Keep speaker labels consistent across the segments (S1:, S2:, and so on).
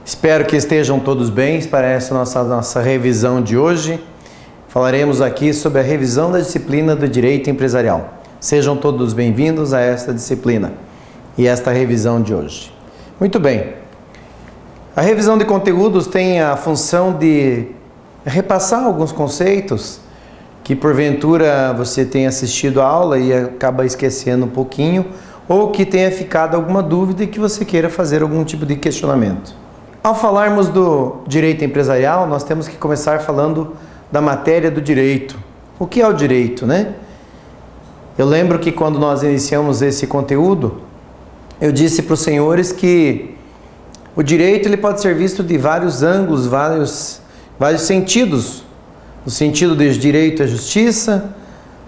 S1: Espero que estejam todos bem para essa nossa revisão de hoje. Falaremos aqui sobre a revisão da disciplina do Direito Empresarial. Sejam todos bem-vindos a esta disciplina e esta revisão de hoje. Muito bem. A revisão de conteúdos tem a função de repassar alguns conceitos que porventura você tenha assistido a aula e acaba esquecendo um pouquinho, ou que tenha ficado alguma dúvida e que você queira fazer algum tipo de questionamento. Ao falarmos do direito empresarial, nós temos que começar falando da matéria do direito. O que é o direito, né? Eu lembro que quando nós iniciamos esse conteúdo, eu disse para os senhores que o direito ele pode ser visto de vários ângulos, vários sentidos. No sentido de direito à justiça,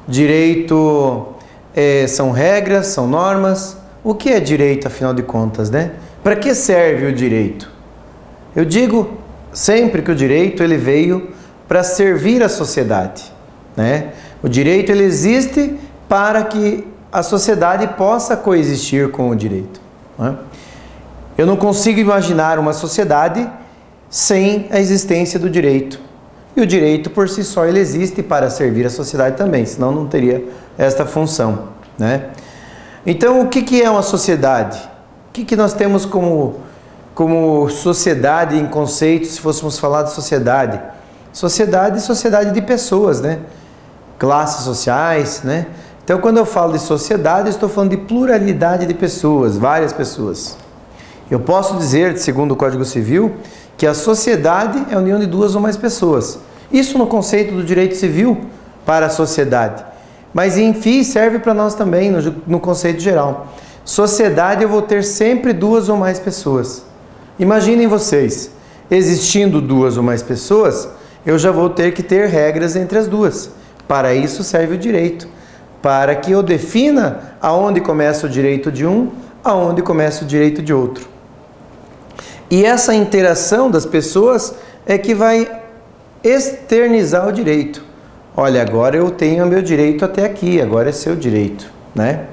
S1: direito são regras, são normas. O que é direito, afinal de contas, né? Para que serve o direito? Eu digo sempre que o direito ele veio para servir a sociedade, né? O direito ele existe para que a sociedade possa coexistir com o direito, né? Eu não consigo imaginar uma sociedade sem a existência do direito. E o direito por si só ele existe para servir a sociedade também, senão não teria esta função, né? Então o que é uma sociedade? O que nós temos como sociedade em conceito, se fôssemos falar de sociedade? Sociedade de pessoas, né? Classes sociais, né? Então quando eu falo de sociedade, eu estou falando de pluralidade de pessoas, várias pessoas. Eu posso dizer, segundo o Código Civil, que a sociedade é a união de duas ou mais pessoas. Isso no conceito do direito civil para a sociedade. Mas, enfim, serve para nós também no conceito geral. Sociedade eu vou ter sempre duas ou mais pessoas. Imaginem vocês, existindo duas ou mais pessoas, eu já vou ter que ter regras entre as duas. Para isso serve o direito. Para que eu defina aonde começa o direito de um, aonde começa o direito de outro. E essa interação das pessoas é que vai externizar o direito. Olha, agora eu tenho o meu direito até aqui, agora é seu direito, né?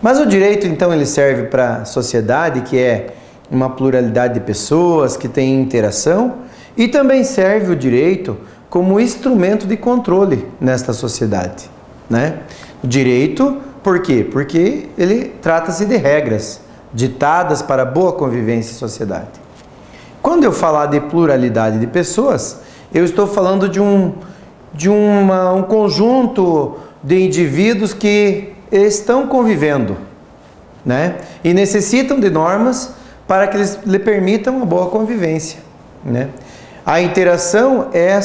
S1: Mas o direito, então, ele serve para a sociedade, que é uma pluralidade de pessoas, que tem interação, e também serve o direito como instrumento de controle nesta sociedade, né? O direito, por quê? Porque ele trata-se de regras ditadas para a boa convivência em sociedade. Quando eu falar de pluralidade de pessoas, eu estou falando de um conjunto de indivíduos que estão convivendo, né? E necessitam de normas para que eles lhe permitam uma boa convivência, né? A interação é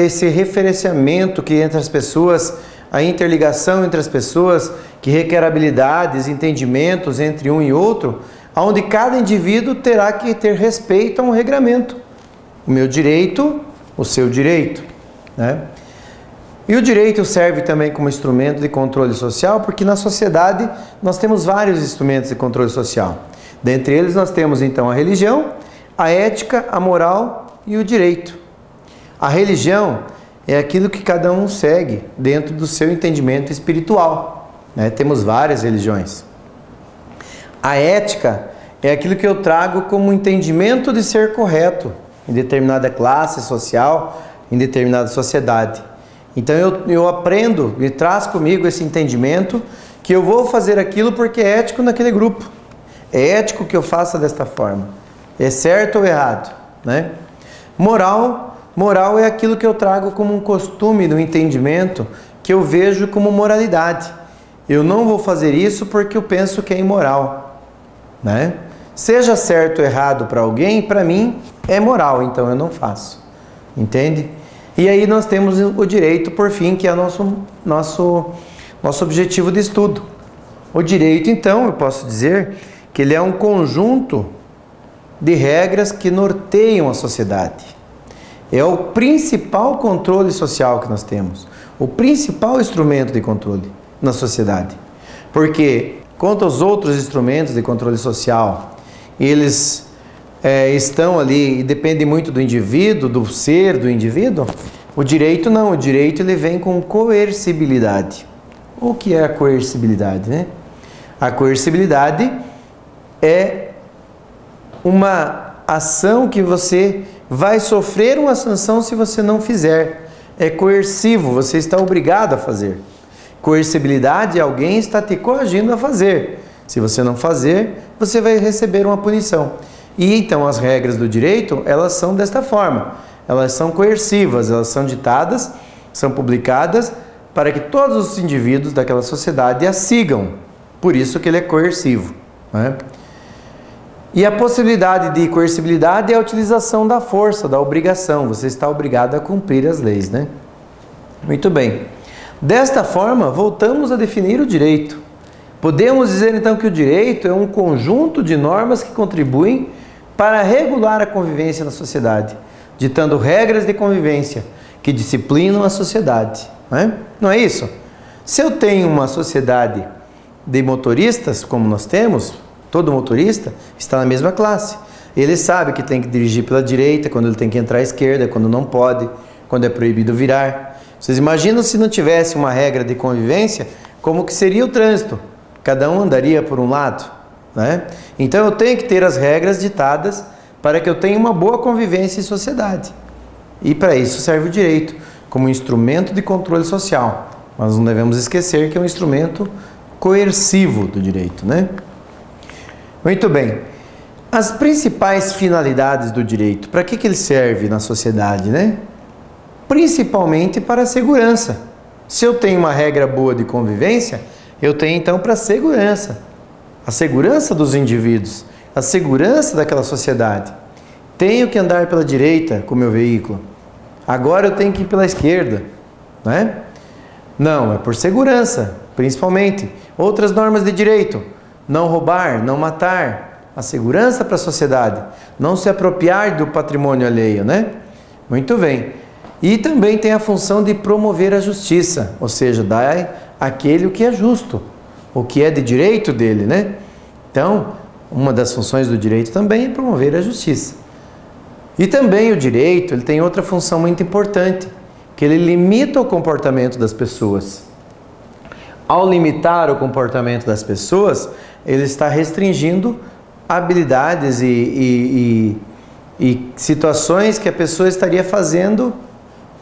S1: esse referenciamento que entre as pessoas, a interligação entre as pessoas, que requer habilidades, entendimentos entre um e outro, onde cada indivíduo terá que ter respeito a um regramento. O meu direito, o seu direito, né? E o direito serve também como instrumento de controle social, porque na sociedade nós temos vários instrumentos de controle social. Dentre eles nós temos então a religião, a ética, a moral e o direito. A religião é aquilo que cada um segue dentro do seu entendimento espiritual, né? Temos várias religiões. A ética é aquilo que eu trago como entendimento de ser correto em determinada classe social, em determinada sociedade. Então eu aprendo e traz comigo esse entendimento que eu vou fazer aquilo porque é ético naquele grupo. É ético que eu faça desta forma. É certo ou errado, né? Moral é aquilo que eu trago como um costume do entendimento que eu vejo como moralidade. Eu não vou fazer isso porque eu penso que é imoral, né? Seja certo ou errado para alguém, para mim é moral, então eu não faço. Entende? E aí nós temos o direito, por fim, que é nosso objetivo de estudo. O direito, então, eu posso dizer que ele é um conjunto de regras que norteiam a sociedade. É o principal controle social que nós temos, o principal instrumento de controle na sociedade. Porque, quanto aos outros instrumentos de controle social, eles estão ali e dependem muito do indivíduo, do ser do indivíduo. O direito não, o direito ele vem com coercibilidade. O que é a coercibilidade, né? A coercibilidade é uma ação que você vai sofrer uma sanção se você não fizer. É coercivo, você está obrigado a fazer. Coercibilidade é alguém está te coagindo a fazer. Se você não fazer, você vai receber uma punição. E então as regras do direito, elas são desta forma. Elas são coercivas, elas são ditadas, são publicadas para que todos os indivíduos daquela sociedade as sigam. Por isso que ele é coercivo, né? E a possibilidade de coercibilidade é a utilização da força, da obrigação. Você está obrigado a cumprir as leis, né? Muito bem. Desta forma, voltamos a definir o direito. Podemos dizer então que o direito é um conjunto de normas que contribuem para regular a convivência na sociedade, ditando regras de convivência que disciplinam a sociedade, né? Não é isso? Se eu tenho uma sociedade de motoristas, como nós temos, todo motorista está na mesma classe. Ele sabe que tem que dirigir pela direita, quando ele tem que entrar à esquerda, quando não pode, quando é proibido virar. Vocês imaginam se não tivesse uma regra de convivência, como que seria o trânsito? Cada um andaria por um lado, né? Então eu tenho que ter as regras ditadas para que eu tenha uma boa convivência em sociedade. E para isso serve o direito, como instrumento de controle social. Mas não devemos esquecer que é um instrumento coercivo do direito, né? Muito bem. As principais finalidades do direito, para que ele serve na sociedade, né? Principalmente para a segurança. Se eu tenho uma regra boa de convivência, eu tenho então para a segurança dos indivíduos, a segurança daquela sociedade. Tenho que andar pela direita com o meu veículo. Agora eu tenho que ir pela esquerda, né? Não, é por segurança, principalmente. Outras normas de direito: não roubar, não matar, a segurança para a sociedade, não se apropriar do patrimônio alheio, né? Muito bem. E também tem a função de promover a justiça, ou seja, dar àquele o que é justo, o que é de direito dele, né? Então, uma das funções do direito também é promover a justiça. E também o direito, ele tem outra função muito importante, que ele limita o comportamento das pessoas. Ao limitar o comportamento das pessoas, ele está restringindo habilidades e situações que a pessoa estaria fazendo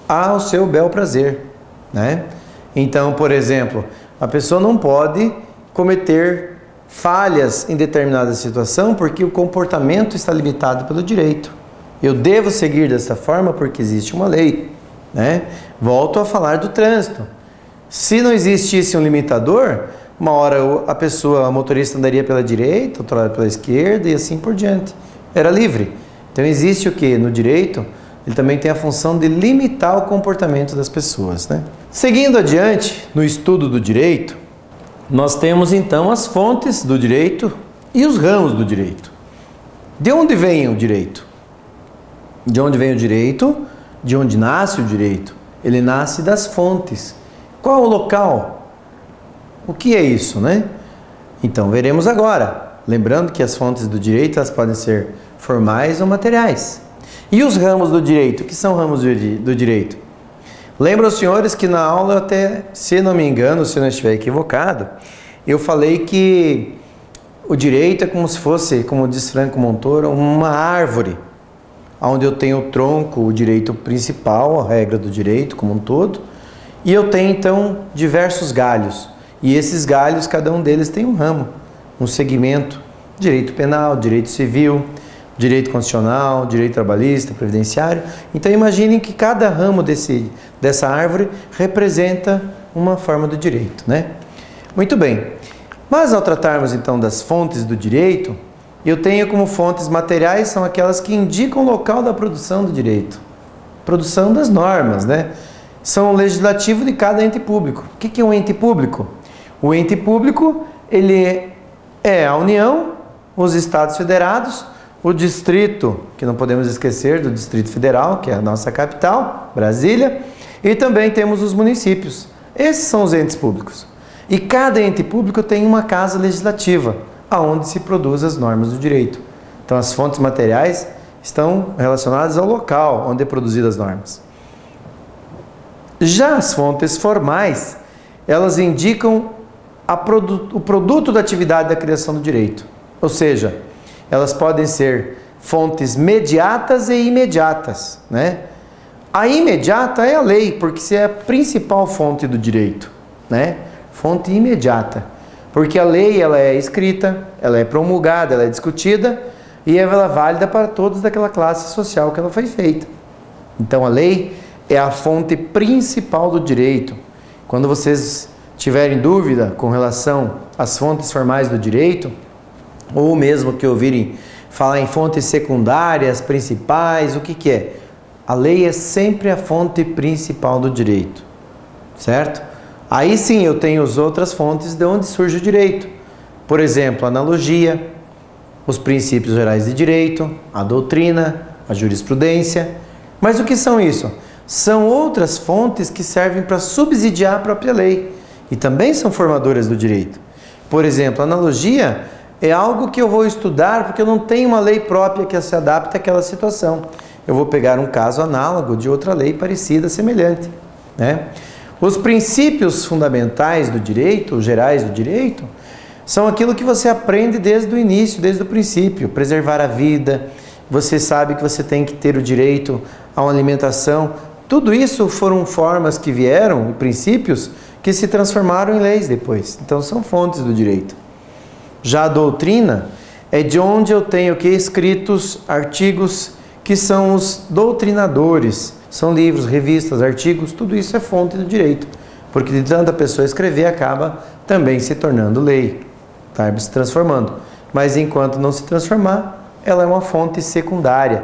S1: ao seu bel prazer, né? Então, por exemplo, a pessoa não pode cometer falhas em determinada situação porque o comportamento está limitado pelo direito. Eu devo seguir dessa forma porque existe uma lei, né? Volto a falar do trânsito. Se não existisse um limitador, uma hora a motorista andaria pela direita, outra hora pela esquerda e assim por diante. Era livre. Então existe o que? No direito, ele também tem a função de limitar o comportamento das pessoas, né? Seguindo adiante, no estudo do direito, nós temos então as fontes do direito e os ramos do direito. De onde vem o direito? De onde vem o direito? De onde nasce o direito? Ele nasce das fontes. Qual o local? O que é isso, né? Então, veremos agora. Lembrando que as fontes do direito, elas podem ser formais ou materiais. E os ramos do direito? O que são ramos do direito? Lembram os senhores que na aula, até, se não me engano, se eu não estiver equivocado, eu falei que o direito é como se fosse, como diz Franco Montoro, uma árvore, onde eu tenho o tronco, o direito principal, a regra do direito como um todo, e eu tenho então diversos galhos. E esses galhos, cada um deles tem um ramo, um segmento: direito penal, direito civil, direito constitucional, direito trabalhista, previdenciário. Então imaginem que cada ramo dessa árvore representa uma forma do direito, né? Muito bem. Mas ao tratarmos então das fontes do direito, eu tenho como fontes materiais, são aquelas que indicam o local da produção do direito. Produção das normas, né? São o legislativo de cada ente público. O que é um ente público? O ente público, ele é a União, os Estados Federados, o Distrito, que não podemos esquecer do Distrito Federal, que é a nossa capital, Brasília, e também temos os municípios. Esses são os entes públicos. E cada ente público tem uma casa legislativa, aonde se produz as normas do direito. Então as fontes materiais estão relacionadas ao local onde é produzidas as normas. Já as fontes formais, elas indicam o produto da atividade da criação do direito. Ou seja, elas podem ser fontes mediatas e imediatas, né? A imediata é a lei, porque isso é a principal fonte do direito, né? Fonte imediata. Porque a lei, ela é escrita, ela é promulgada, ela é discutida e ela é válida para todos daquela classe social que ela foi feita. Então a lei é a fonte principal do direito. Quando vocês tiverem dúvida com relação às fontes formais do direito, ou mesmo que ouvirem falar em fontes secundárias, principais, o que é? A lei é sempre a fonte principal do direito, certo? Aí sim eu tenho as outras fontes de onde surge o direito. Por exemplo, a analogia, os princípios gerais de direito, a doutrina, a jurisprudência. Mas o que são isso? São outras fontes que servem para subsidiar a própria lei e também são formadoras do direito. Por exemplo, a analogia é algo que eu vou estudar porque eu não tenho uma lei própria que se adapte àquela situação. Eu vou pegar um caso análogo de outra lei parecida, semelhante, né? Os princípios fundamentais do direito, os gerais do direito, são aquilo que você aprende desde o início, desde o princípio. Preservar a vida, você sabe que você tem que ter o direito a uma alimentação. Tudo isso foram formas que vieram, e princípios, que se transformaram em leis depois. Então são fontes do direito. Já a doutrina é de onde eu tenho aqui escritos artigos que são os doutrinadores. São livros, revistas, artigos, tudo isso é fonte do direito. Porque de tanta pessoa escrever, acaba também se tornando lei, tá? Se transformando. Mas enquanto não se transformar, ela é uma fonte secundária,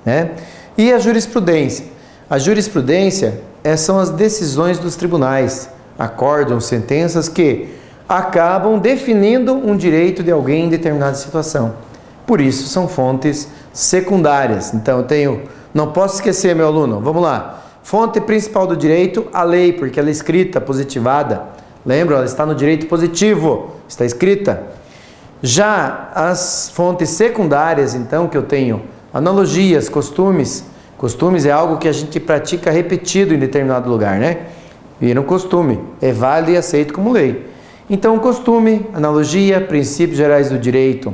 S1: né? E a jurisprudência? A jurisprudência são as decisões dos tribunais, acórdãos, sentenças que acabam definindo um direito de alguém em determinada situação. Por isso, são fontes secundárias. Então, não posso esquecer, meu aluno, vamos lá. Fonte principal do direito, a lei, porque ela é escrita, positivada. Lembra? Ela está no direito positivo, está escrita. Já as fontes secundárias, então, que eu tenho analogias, costumes. Costumes é algo que a gente pratica repetido em determinado lugar, né? Vira um costume, é válido e aceito como lei. Então, costume, analogia, princípios gerais do direito,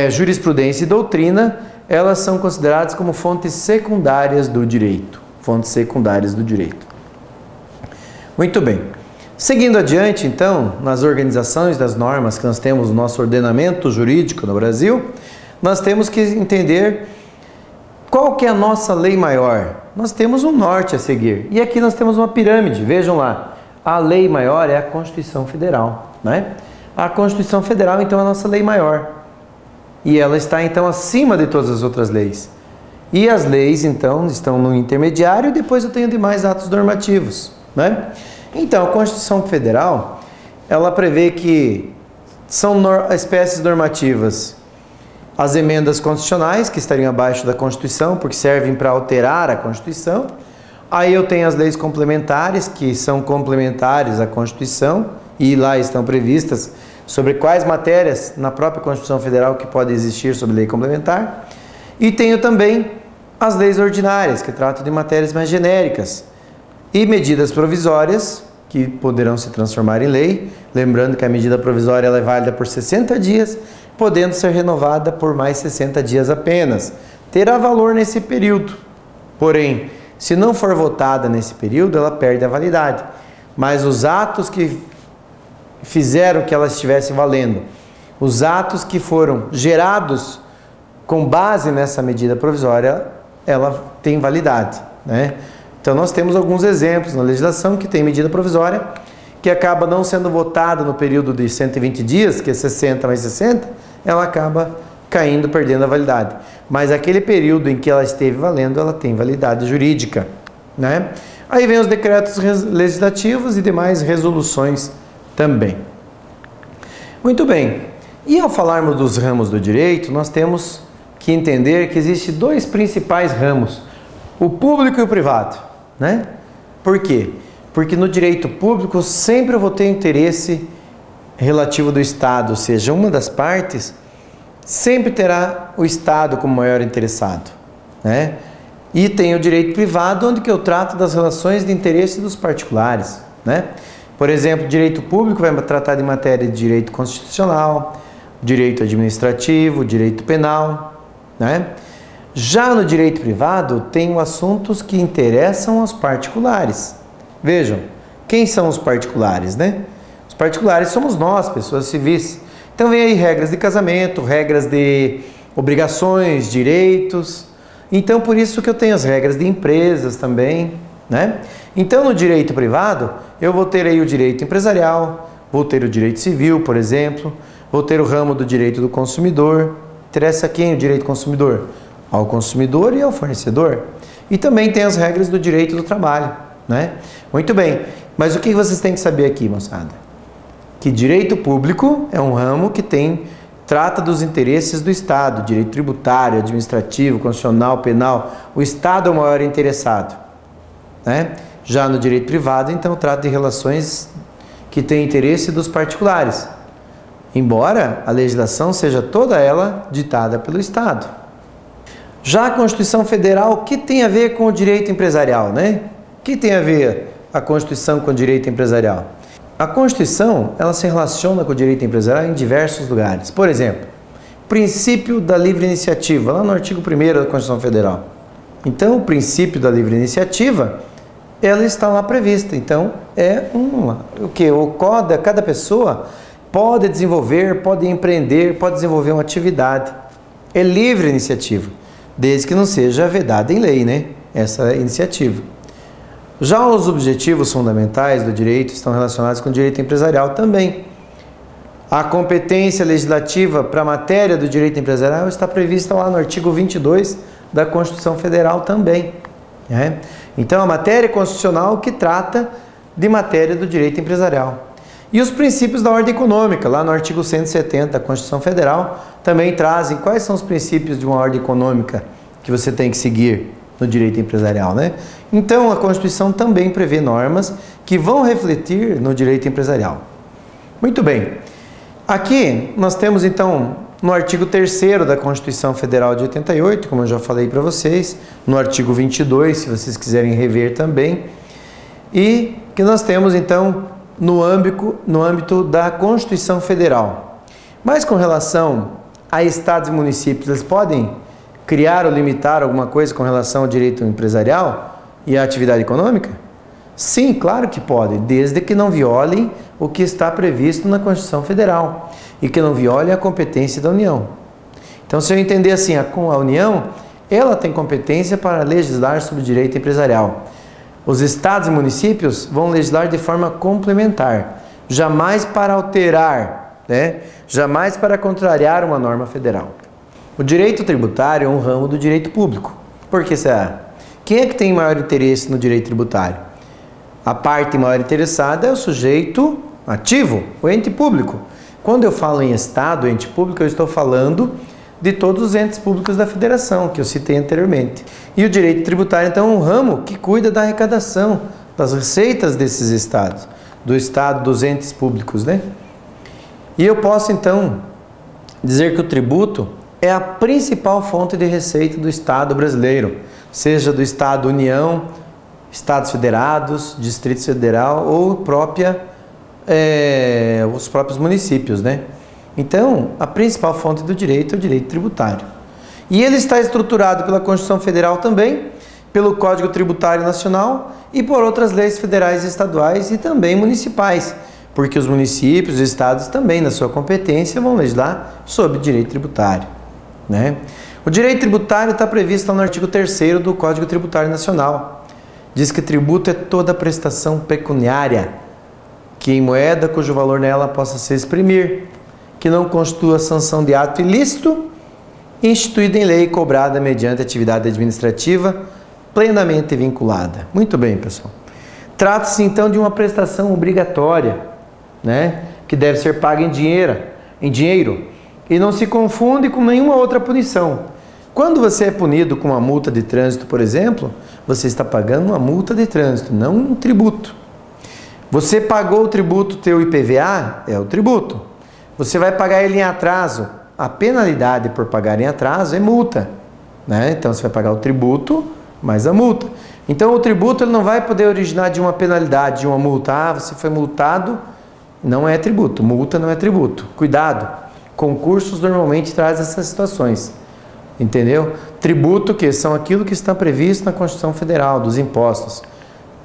S1: jurisprudência e doutrina, elas são consideradas como fontes secundárias do direito. Fontes secundárias do direito. Muito bem. Seguindo adiante, então, nas organizações das normas que nós temos no nosso ordenamento jurídico no Brasil, nós temos que entender qual que é a nossa lei maior. Nós temos um norte a seguir. E aqui nós temos uma pirâmide. Vejam lá. A lei maior é a Constituição Federal, né? A Constituição Federal, então, é a nossa lei maior. E ela está, então, acima de todas as outras leis. E as leis, então, estão no intermediário e depois eu tenho demais atos normativos, né? Então, a Constituição Federal, ela prevê que são espécies normativas as emendas constitucionais, que estariam abaixo da Constituição, porque servem para alterar a Constituição. Aí eu tenho as leis complementares, que são complementares à Constituição, e lá estão previstas sobre quais matérias na própria Constituição Federal que pode existir sobre lei complementar. E tenho também as leis ordinárias, que tratam de matérias mais genéricas, e medidas provisórias, que poderão se transformar em lei. Lembrando que a medida provisória ela é válida por 60 dias, podendo ser renovada por mais 60 dias apenas. Terá valor nesse período. Porém, se não for votada nesse período, ela perde a validade. Mas os atos que fizeram que ela estivesse valendo, os atos que foram gerados com base nessa medida provisória, ela tem validade, né? Então nós temos alguns exemplos na legislação que tem medida provisória que acaba não sendo votada no período de 120 dias, que é 60 mais 60, ela acaba caindo, perdendo a validade. Mas aquele período em que ela esteve valendo, ela tem validade jurídica, né? Aí vem os decretos legislativos e demais resoluções também. Muito bem. E ao falarmos dos ramos do direito, nós temos que entender que existem dois principais ramos, o público e o privado, né? Por quê? Porque no direito público sempre eu vou ter interesse relativo do Estado, ou seja, uma das partes sempre terá o Estado como maior interessado, né? E tem o direito privado, onde que eu trato das relações de interesse dos particulares, né? Por exemplo, direito público vai tratar de matéria de direito constitucional, direito administrativo, direito penal, né? Já no direito privado, tem assuntos que interessam aos particulares. Vejam, quem são os particulares, né? Os particulares somos nós, pessoas civis. Então vem aí regras de casamento, regras de obrigações, direitos. Então por isso que eu tenho as regras de empresas também, né? Então no direito privado, eu vou ter aí o direito empresarial, vou ter o direito civil, por exemplo, vou ter o ramo do direito do consumidor. Interessa a quem o direito consumidor? Ao consumidor e ao fornecedor. E também tem as regras do direito do trabalho, né? Muito bem, mas o que vocês têm que saber aqui, moçada? Que direito público é um ramo que trata dos interesses do Estado, direito tributário, administrativo, constitucional, penal. O Estado é o maior interessado, né? Já no direito privado, então, trata de relações que têm interesse dos particulares, embora a legislação seja toda ela ditada pelo Estado. Já a Constituição Federal, o que tem a ver com o direito empresarial, né? O que tem a ver a Constituição com o direito empresarial? A Constituição, ela se relaciona com o direito empresarial em diversos lugares. Por exemplo, princípio da livre iniciativa, lá no artigo 1º da Constituição Federal. Então, o princípio da livre iniciativa, ela está lá prevista. Então, cada pessoa pode desenvolver, pode empreender, pode desenvolver uma atividade. É livre iniciativa, desde que não seja vedada em lei, né? Essa iniciativa. Já os objetivos fundamentais do direito estão relacionados com o direito empresarial também. A competência legislativa para a matéria do direito empresarial está prevista lá no artigo 22 da Constituição Federal também, né? Então, a matéria constitucional que trata de matéria do direito empresarial. E os princípios da ordem econômica, lá no artigo 170 da Constituição Federal, também trazem quais são os princípios de uma ordem econômica que você tem que seguir no direito empresarial, né? Então, a Constituição também prevê normas que vão refletir no direito empresarial. Muito bem. Aqui nós temos, então, no artigo 3º da Constituição Federal de 88, como eu já falei para vocês, no artigo 22, se vocês quiserem rever também, e que nós temos, então, no âmbito da Constituição Federal. Mas com relação a estados e municípios, eles podem criar ou limitar alguma coisa com relação ao direito empresarial e à atividade econômica? Sim, claro que podem, desde que não violem o que está previsto na Constituição Federal e que não violem a competência da União. Então, se eu entender assim, a União, ela tem competência para legislar sobre o direito empresarial. Os estados e municípios vão legislar de forma complementar, jamais para alterar, né? Jamais para contrariar uma norma federal. O direito tributário é um ramo do direito público. Por que será? Quem é que tem maior interesse no direito tributário? A parte maior interessada é o sujeito ativo, o ente público. Quando eu falo em Estado, ente público, eu estou falando de todos os entes públicos da federação, que eu citei anteriormente. E o direito tributário, então, é um ramo que cuida da arrecadação, das receitas desses estados, do Estado, dos entes públicos, né? E eu posso, então, dizer que o tributo é a principal fonte de receita do Estado brasileiro, seja do Estado União, Estados Federados, Distrito Federal ou os próprios municípios, né? Então, a principal fonte do direito é o direito tributário. E ele está estruturado pela Constituição Federal também, pelo Código Tributário Nacional e por outras leis federais e estaduais e também municipais, porque os municípios e estados também, na sua competência, vão legislar sobre direito tributário, né? O direito tributário está previsto no artigo 3º do Código Tributário Nacional. Diz que tributo é toda prestação pecuniária, que em moeda cujo valor nela possa se exprimir, que não constitua sanção de ato ilícito, instituída em lei e cobrada mediante atividade administrativa plenamente vinculada. Muito bem, pessoal. Trata-se, então, de uma prestação obrigatória, né, que deve ser paga em dinheiro, e não se confunde com nenhuma outra punição. Quando você é punido com uma multa de trânsito, por exemplo, você está pagando uma multa de trânsito, não um tributo. Você pagou o tributo teu IPVA, é o tributo. Você vai pagar ele em atraso. A penalidade por pagar em atraso é multa, né? Então você vai pagar o tributo mais a multa. Então o tributo ele não vai poder originar de uma penalidade, de uma multa. Ah, você foi multado, não é tributo. Multa não é tributo. Cuidado, concursos normalmente trazem essas situações. Entendeu? Tributo, que são aquilo que está previsto na Constituição Federal, dos impostos,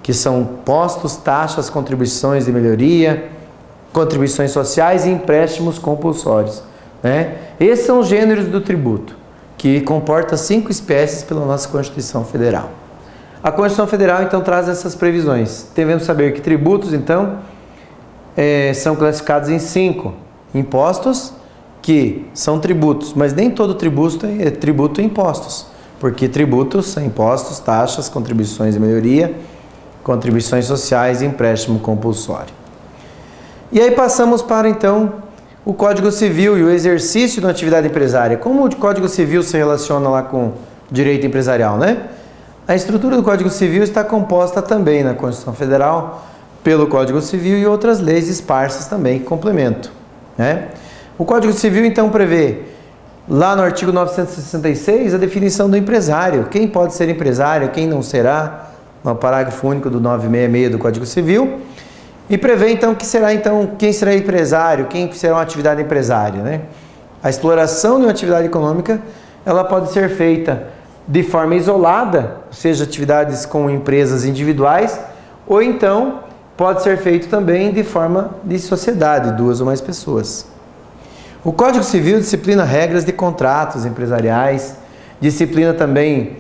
S1: que são postos, taxas, contribuições de melhoria, contribuições sociais e empréstimos compulsórios, né? Esses são os gêneros do tributo, que comporta 5 espécies pela nossa Constituição Federal. A Constituição Federal, então, traz essas previsões. Devemos saber que tributos, então, são classificados em 5 impostos, que são tributos, mas nem todo tributo é tributo e impostos, porque tributos são impostos, taxas, contribuições de melhoria, contribuições sociais e empréstimo compulsório. E aí passamos para, então, o Código Civil e o exercício da atividade empresária. Como o Código Civil se relaciona lá com o direito empresarial, né? A estrutura do Código Civil está composta também na Constituição Federal pelo Código Civil e outras leis esparsas também que complementam, né? O Código Civil, então, prevê, lá no artigo 966, a definição do empresário. Quem pode ser empresário, quem não será, no parágrafo único do 966 do Código Civil. E prevê, então, quem será empresário, quem será uma atividade empresária, né? A exploração de uma atividade econômica, ela pode ser feita de forma isolada, ou seja, atividades com empresas individuais, ou então pode ser feito também de forma de sociedade, 2 ou mais pessoas. O Código Civil disciplina regras de contratos empresariais, disciplina também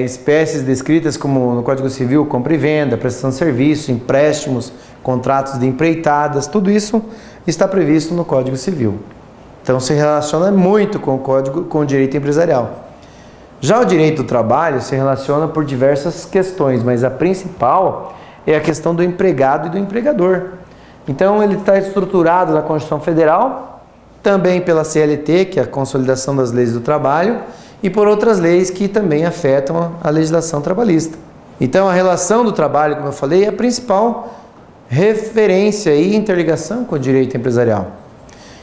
S1: espécies descritas como no Código Civil, compra e venda, prestação de serviço, empréstimos, contratos de empreitadas, tudo isso está previsto no Código Civil. Então se relaciona muito com o direito empresarial. Já o direito do trabalho se relaciona por diversas questões, mas a principal é a questão do empregado e do empregador. Então ele está estruturado na Constituição Federal, também pela CLT, que é a Consolidação das Leis do Trabalho, e por outras leis que também afetam a legislação trabalhista. Então a relação do trabalho, como eu falei, é a principal referência e interligação com o direito empresarial.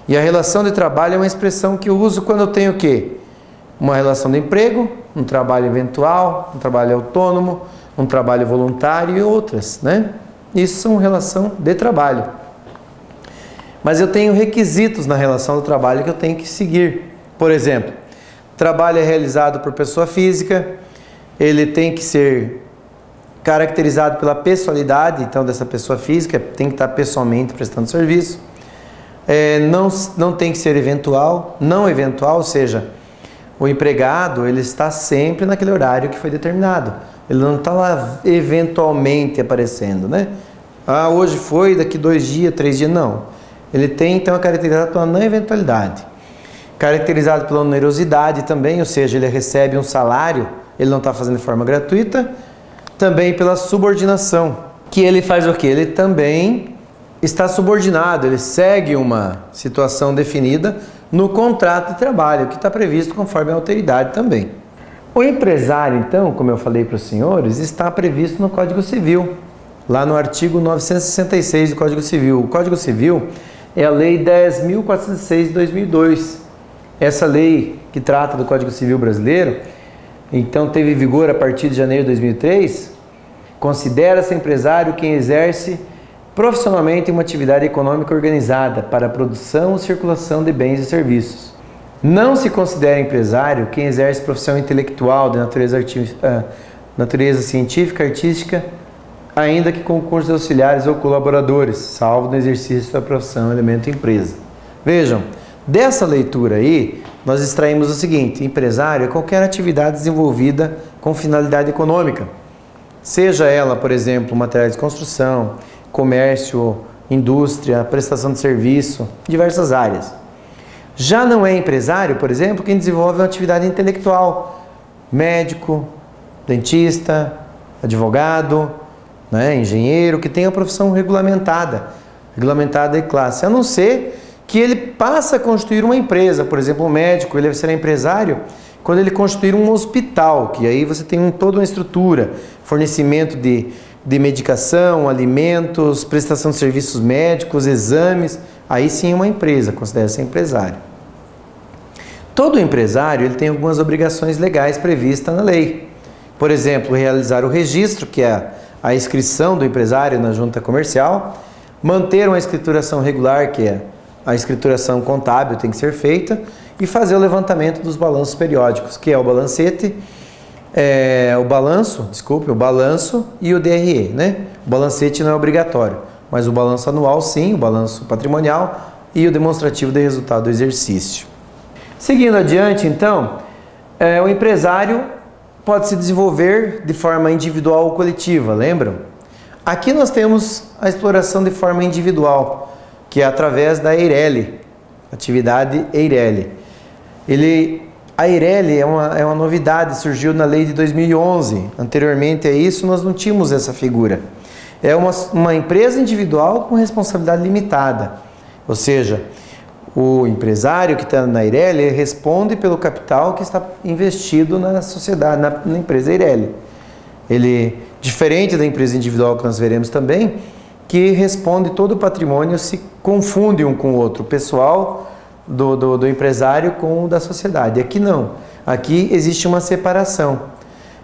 S1: E a relação de trabalho é uma expressão que eu uso quando eu tenho o quê? Uma relação de emprego, um trabalho eventual, um trabalho autônomo, um trabalho voluntário e outras, né? Isso são relação de trabalho. Mas eu tenho requisitos na relação do trabalho que eu tenho que seguir. Por exemplo, trabalho é realizado por pessoa física, ele tem que ser caracterizado pela pessoalidade, então, dessa pessoa física, tem que estar pessoalmente prestando serviço. Não tem que ser eventual, não eventual, ou seja, o empregado ele está sempre naquele horário que foi determinado. Ele não está lá eventualmente aparecendo, né? Ah, hoje foi, daqui 2 dias, 3 dias, não. Ele tem, então, a caracterizado pela não eventualidade. Caracterizado pela onerosidade também, ou seja, ele recebe um salário, ele não está fazendo de forma gratuita. Também pela subordinação, que ele faz o quê? Ele também está subordinado, ele segue uma situação definida no contrato de trabalho, que está previsto conforme a alteridade também. O empresário, então, como eu falei para os senhores, está previsto no Código Civil, lá no artigo 966 do Código Civil. O Código Civil é a Lei 10.406 de 2002. Essa lei que trata do Código Civil brasileiro, então teve vigor a partir de janeiro de 2003, considera-se empresário quem exerce profissionalmente uma atividade econômica organizada para a produção ou circulação de bens e serviços. Não se considera empresário quem exerce profissão intelectual de natureza científica, artística, ainda que com cursos auxiliares ou colaboradores, salvo no exercício da profissão elemento empresa. Vejam, dessa leitura aí, nós extraímos o seguinte: empresário é qualquer atividade desenvolvida com finalidade econômica, seja ela, por exemplo, materiais de construção, comércio, indústria, prestação de serviço, diversas áreas. Já não é empresário, por exemplo, quem desenvolve uma atividade intelectual, médico, dentista, advogado, né, engenheiro, que tem a profissão regulamentada e classe, a não ser que ele passa a constituir uma empresa. Por exemplo, um médico, ele será empresário quando ele constituir um hospital, que aí você tem toda uma estrutura, fornecimento de medicação, alimentos, prestação de serviços médicos, exames, aí sim é uma empresa, considera-se empresário. Todo empresário ele tem algumas obrigações legais previstas na lei. Por exemplo, realizar o registro, que é a inscrição do empresário na junta comercial, manter uma escrituração regular, que é a escrituração contábil tem que ser feita e fazer o levantamento dos balanços periódicos, que é o balancete, o balanço e o DRE, né? O balancete não é obrigatório, mas o balanço anual sim, o balanço patrimonial e o demonstrativo de resultado do exercício. Seguindo adiante, então, o empresário pode se desenvolver de forma individual ou coletiva, lembram? Aqui nós temos a exploração de forma individual, que é através da EIRELI, atividade EIRELI. A EIRELI é uma novidade, surgiu na lei de 2011. Anteriormente a isso, nós não tínhamos essa figura. É uma empresa individual com responsabilidade limitada, ou seja, o empresário que está na EIRELI responde pelo capital que está investido na sociedade, na empresa EIRELI. Ele, diferente da empresa individual que nós veremos também, que responde todo o patrimônio, se confunde um com o outro, o pessoal do empresário com o da sociedade. Aqui não, aqui existe uma separação.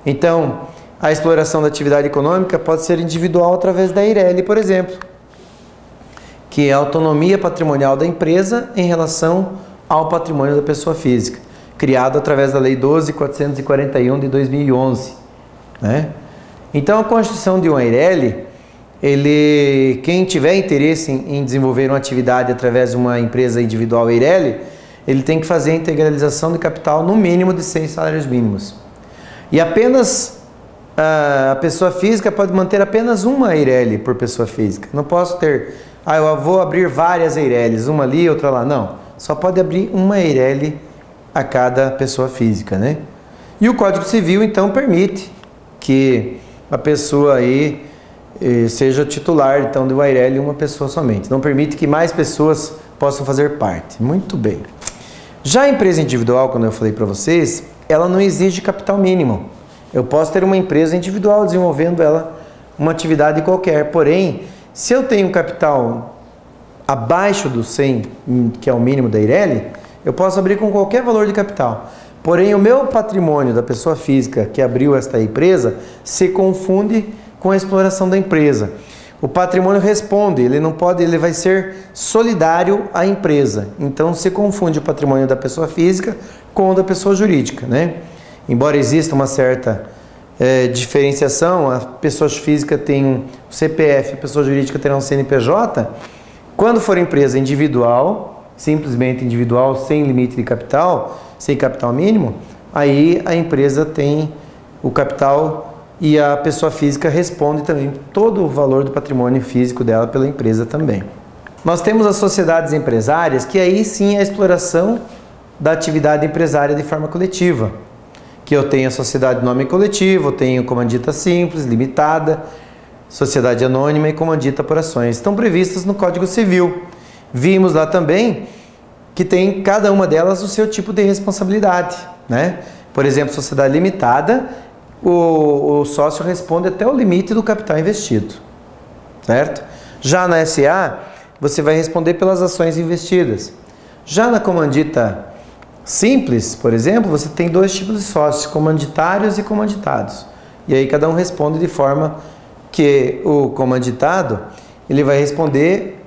S1: Então, a exploração da atividade econômica pode ser individual através da EIRELI, por exemplo, que é a autonomia patrimonial da empresa em relação ao patrimônio da pessoa física, criado através da Lei 12.441 de 2011. Né? Então, a constituição de uma EIRELI, quem tiver interesse em desenvolver uma atividade através de uma empresa individual EIRELI, ele tem que fazer a integralização de capital no mínimo de 6 salários mínimos. E apenas a pessoa física pode manter apenas uma EIRELI por pessoa física. Não posso ter, eu vou abrir várias EIRELIs, uma ali, outra lá. Não, só pode abrir uma EIRELI a cada pessoa física, né? E o Código Civil, então, permite que a pessoa aí seja titular, então, de uma EIRELI uma pessoa somente. Não permite que mais pessoas possam fazer parte. Muito bem. Já a empresa individual, como eu falei para vocês, ela não exige capital mínimo. Eu posso ter uma empresa individual desenvolvendo ela uma atividade qualquer. Porém, se eu tenho capital abaixo do 100, que é o mínimo da EIRELI, eu posso abrir com qualquer valor de capital. Porém, o meu patrimônio da pessoa física que abriu esta empresa se confunde com a exploração da empresa. O patrimônio responde, ele vai ser solidário à empresa. Então, se confunde o patrimônio da pessoa física com o da pessoa jurídica, né? Embora exista uma certa diferenciação, a pessoa física tem um CPF, a pessoa jurídica terá um CNPJ, quando for empresa individual, simplesmente individual, sem limite de capital, sem capital mínimo, aí a empresa tem o capital e a pessoa física responde também todo o valor do patrimônio físico dela pela empresa também. Nós temos as sociedades empresárias, que aí sim é a exploração da atividade empresária de forma coletiva. Que eu tenho a sociedade de nome coletivo, eu tenho comandita simples, limitada, sociedade anônima e comandita por ações. Estão previstas no Código Civil. Vimos lá também que tem cada uma delas o seu tipo de responsabilidade, né? Por exemplo, sociedade limitada, o sócio responde até o limite do capital investido, certo? Já na SA, você vai responder pelas ações investidas. Já na comandita simples, por exemplo, você tem dois tipos de sócios, comanditários e comanditados. E aí cada um responde de forma que o comanditado, ele vai responder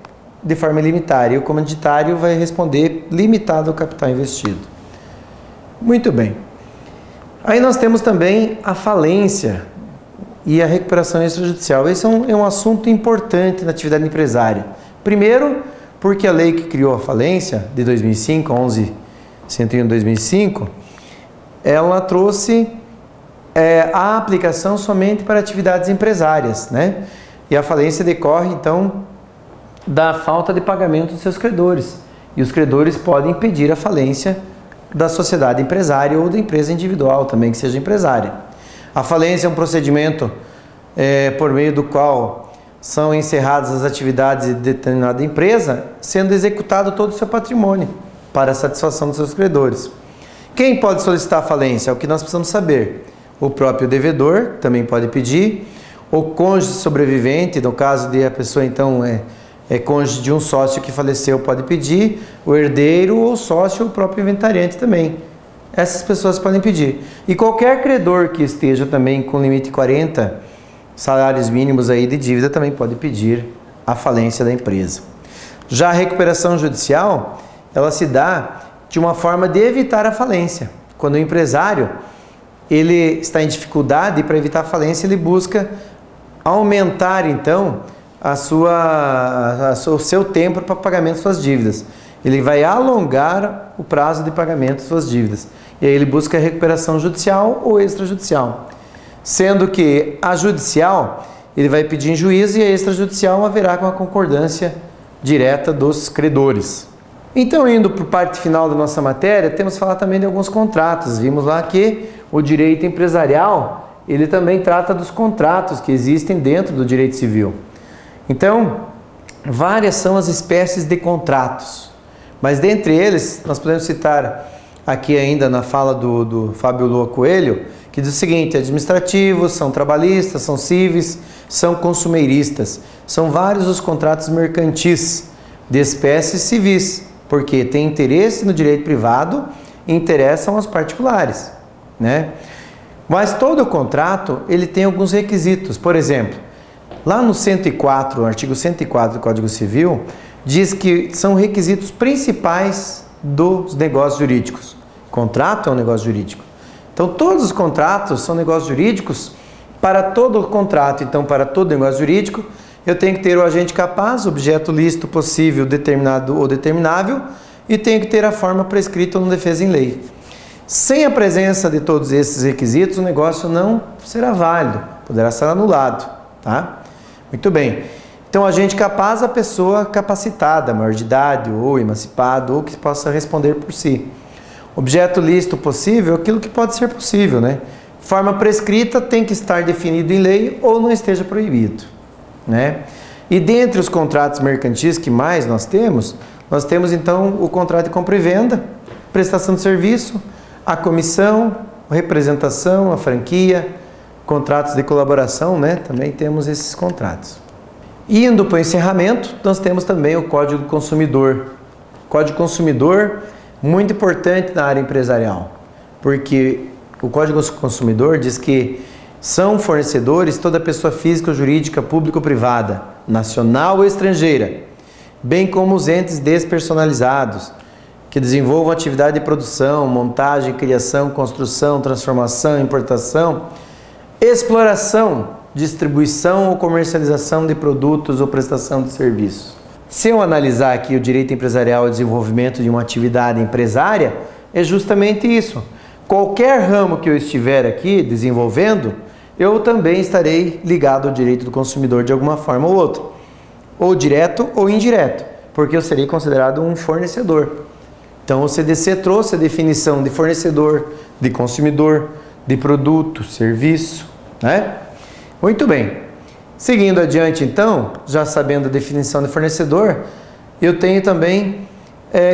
S1: de forma ilimitada e o comanditário vai responder limitado ao capital investido. Muito bem. Aí nós temos também a falência e a recuperação extrajudicial. Esse é um assunto importante na atividade empresária. Primeiro, porque a lei que criou a falência de 2005, 11.101 de 2005, ela trouxe a aplicação somente para atividades empresárias, né? E a falência decorre, então, da falta de pagamento dos seus credores. E os credores podem pedir a falência da sociedade empresária ou da empresa individual também, que seja empresária. A falência é um procedimento por meio do qual são encerradas as atividades de determinada empresa, sendo executado todo o seu patrimônio para a satisfação dos seus credores. Quem pode solicitar a falência? É o que nós precisamos saber. O próprio devedor também pode pedir, o cônjuge sobrevivente, no caso de a pessoa então é cônjuge de um sócio que faleceu, pode pedir, o herdeiro ou sócio, o próprio inventariante também. Essas pessoas podem pedir. E qualquer credor que esteja também com limite de 40 salários mínimos aí de dívida também pode pedir a falência da empresa. Já a recuperação judicial, ela se dá de uma forma de evitar a falência. Quando o empresário ele está em dificuldade, para evitar a falência, ele busca aumentar então o seu tempo para pagamento de suas dívidas. Ele vai alongar o prazo de pagamento de suas dívidas. E aí ele busca a recuperação judicial ou extrajudicial. Sendo que a judicial, ele vai pedir em juízo, e a extrajudicial haverá com a concordância direta dos credores. Então, indo para a parte final da nossa matéria, temos que falar também de alguns contratos. Vimos lá que o direito empresarial, ele também trata dos contratos que existem dentro do direito civil. Então, várias são as espécies de contratos. Mas dentre eles, nós podemos citar aqui ainda na fala do Fábio Lua Coelho, que diz o seguinte: administrativos, são trabalhistas, são cíveis, são consumeiristas. São vários os contratos mercantis de espécies civis, porque tem interesse no direito privado e interessam aos particulares, né? Mas todo contrato, ele tem alguns requisitos. Por exemplo, lá no 104, o artigo 104 do Código Civil, diz que são requisitos principais dos negócios jurídicos. Contrato é um negócio jurídico. Então, todos os contratos são negócios jurídicos. Para todo contrato, então, para todo negócio jurídico, eu tenho que ter o agente capaz, objeto lícito, possível, determinado ou determinável, e tenho que ter a forma prescrita ou no defesa em lei. Sem a presença de todos esses requisitos, o negócio não será válido, poderá ser anulado, tá? Muito bem. Então, agente capaz, a pessoa capacitada, maior de idade ou emancipado, ou que possa responder por si. Objeto lícito possível, aquilo que pode ser possível, né? Forma prescrita tem que estar definido em lei ou não esteja proibido, né? E dentre os contratos mercantis que mais nós temos então o contrato de compra e venda, prestação de serviço, a comissão, a representação, a franquia, contratos de colaboração, né? Também temos esses contratos. Indo para o encerramento, nós temos também o Código do Consumidor. Código do Consumidor, muito importante na área empresarial, porque o Código do Consumidor diz que são fornecedores toda pessoa física ou jurídica, pública ou privada, nacional ou estrangeira, bem como os entes despersonalizados, que desenvolvam atividade de produção, montagem, criação, construção, transformação, importação, exploração, distribuição ou comercialização de produtos ou prestação de serviços. Se eu analisar aqui o direito empresarial e o desenvolvimento de uma atividade empresária, é justamente isso. Qualquer ramo que eu estiver aqui desenvolvendo, eu também estarei ligado ao direito do consumidor de alguma forma ou outra, ou direto ou indireto, porque eu serei considerado um fornecedor. Então o CDC trouxe a definição de fornecedor, de consumidor, de produto, serviço, né? Muito bem. Seguindo adiante então, já sabendo a definição de fornecedor, eu tenho também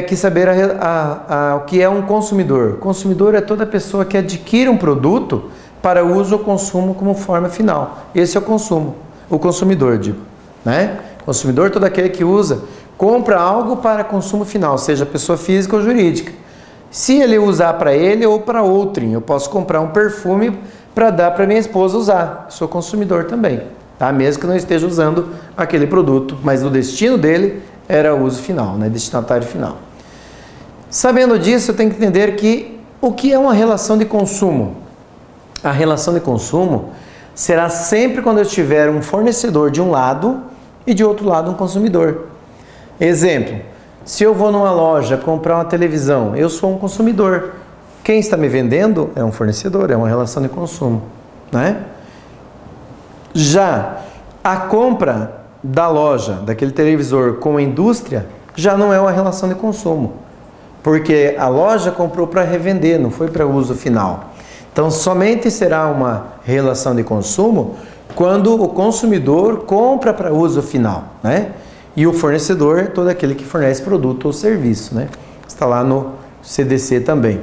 S1: que saber o que é um consumidor. Consumidor é toda pessoa que adquire um produto para uso ou consumo como forma final. Esse é o consumo, o consumidor, digo, né? Consumidor, todo aquele que compra algo para consumo final, seja pessoa física ou jurídica. Se ele usar para ele ou para outrem, eu posso comprar um perfume para dar para minha esposa usar. Eu sou consumidor também, tá? Mesmo que não esteja usando aquele produto, mas o destino dele era o uso final, né? Destinatário final. Sabendo disso, eu tenho que entender que o que é uma relação de consumo? A relação de consumo será sempre quando eu tiver um fornecedor de um lado e de outro lado um consumidor. Exemplo, se eu vou numa loja comprar uma televisão, eu sou um consumidor. Quem está me vendendo é um fornecedor, é uma relação de consumo, né? Já a compra da loja, daquele televisor com a indústria, já não é uma relação de consumo, porque a loja comprou para revender, não foi para uso final. Então, somente será uma relação de consumo quando o consumidor compra para uso final, né? E o fornecedor é todo aquele que fornece produto ou serviço, né? Está lá no CDC também.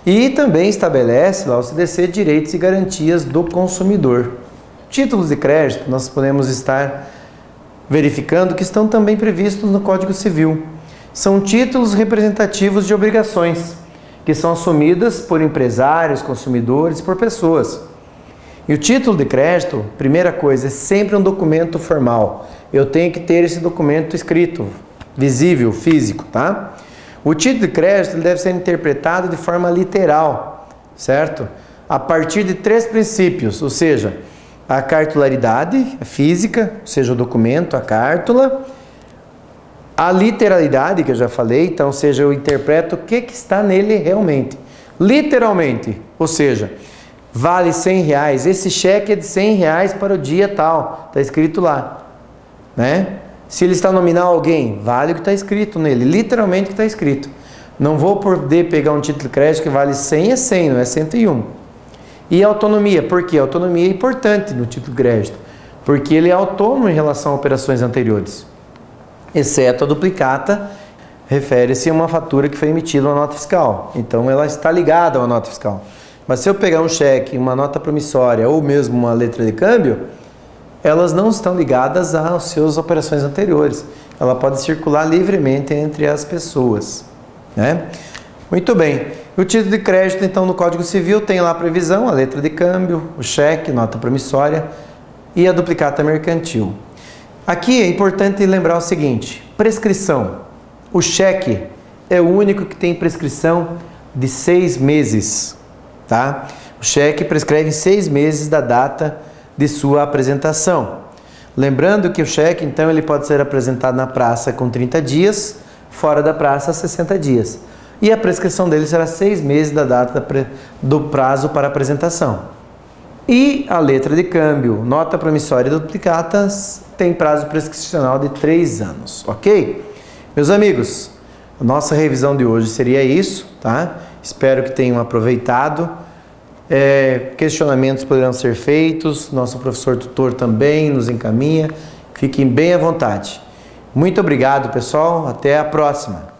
S1: E também estabelece lá o CDC direitos e garantias do consumidor. Títulos de crédito, nós podemos estar verificando que estão também previstos no Código Civil. São títulos representativos de obrigações, que são assumidas por empresários, consumidores, por pessoas. E o título de crédito, primeira coisa, é sempre um documento formal. Eu tenho que ter esse documento escrito, visível, físico, tá? O título de crédito ele deve ser interpretado de forma literal, certo? A partir de 3 princípios, ou seja, a cartularidade física, ou seja, o documento, a cártula, a literalidade, que eu já falei, então, ou seja, eu interpreto o que está nele realmente, literalmente, ou seja, vale R$100, esse cheque é de R$100 para o dia tal, está escrito lá, né? Se ele está nominal a alguém, vale o que está escrito nele, literalmente o que está escrito. Não vou poder pegar um título de crédito que vale 100 é 100, não é 101. E a autonomia, por quê? A autonomia é importante no título de crédito, porque ele é autônomo em relação a operações anteriores, exceto a duplicata, refere-se a uma fatura que foi emitida uma nota fiscal, então ela está ligada a uma nota fiscal. Mas se eu pegar um cheque, uma nota promissória ou mesmo uma letra de câmbio, elas não estão ligadas às suas operações anteriores. Ela pode circular livremente entre as pessoas, né? Muito bem. O título de crédito, então, no Código Civil tem lá a previsão, a letra de câmbio, o cheque, nota promissória e a duplicata mercantil. Aqui é importante lembrar o seguinte, prescrição. O cheque é o único que tem prescrição de 6 meses, tá? O cheque prescreve 6 meses da data de sua apresentação. Lembrando que o cheque, então, ele pode ser apresentado na praça com 30 dias, fora da praça 60 dias. E a prescrição dele será 6 meses da data do prazo para apresentação. E a letra de câmbio, nota promissória e duplicatas tem prazo prescricional de 3 anos, ok? Meus amigos, a nossa revisão de hoje seria isso, tá? Espero que tenham aproveitado. Questionamentos poderão ser feitos, nosso professor tutor também nos encaminha. Fiquem bem à vontade. Muito obrigado, pessoal. Até a próxima.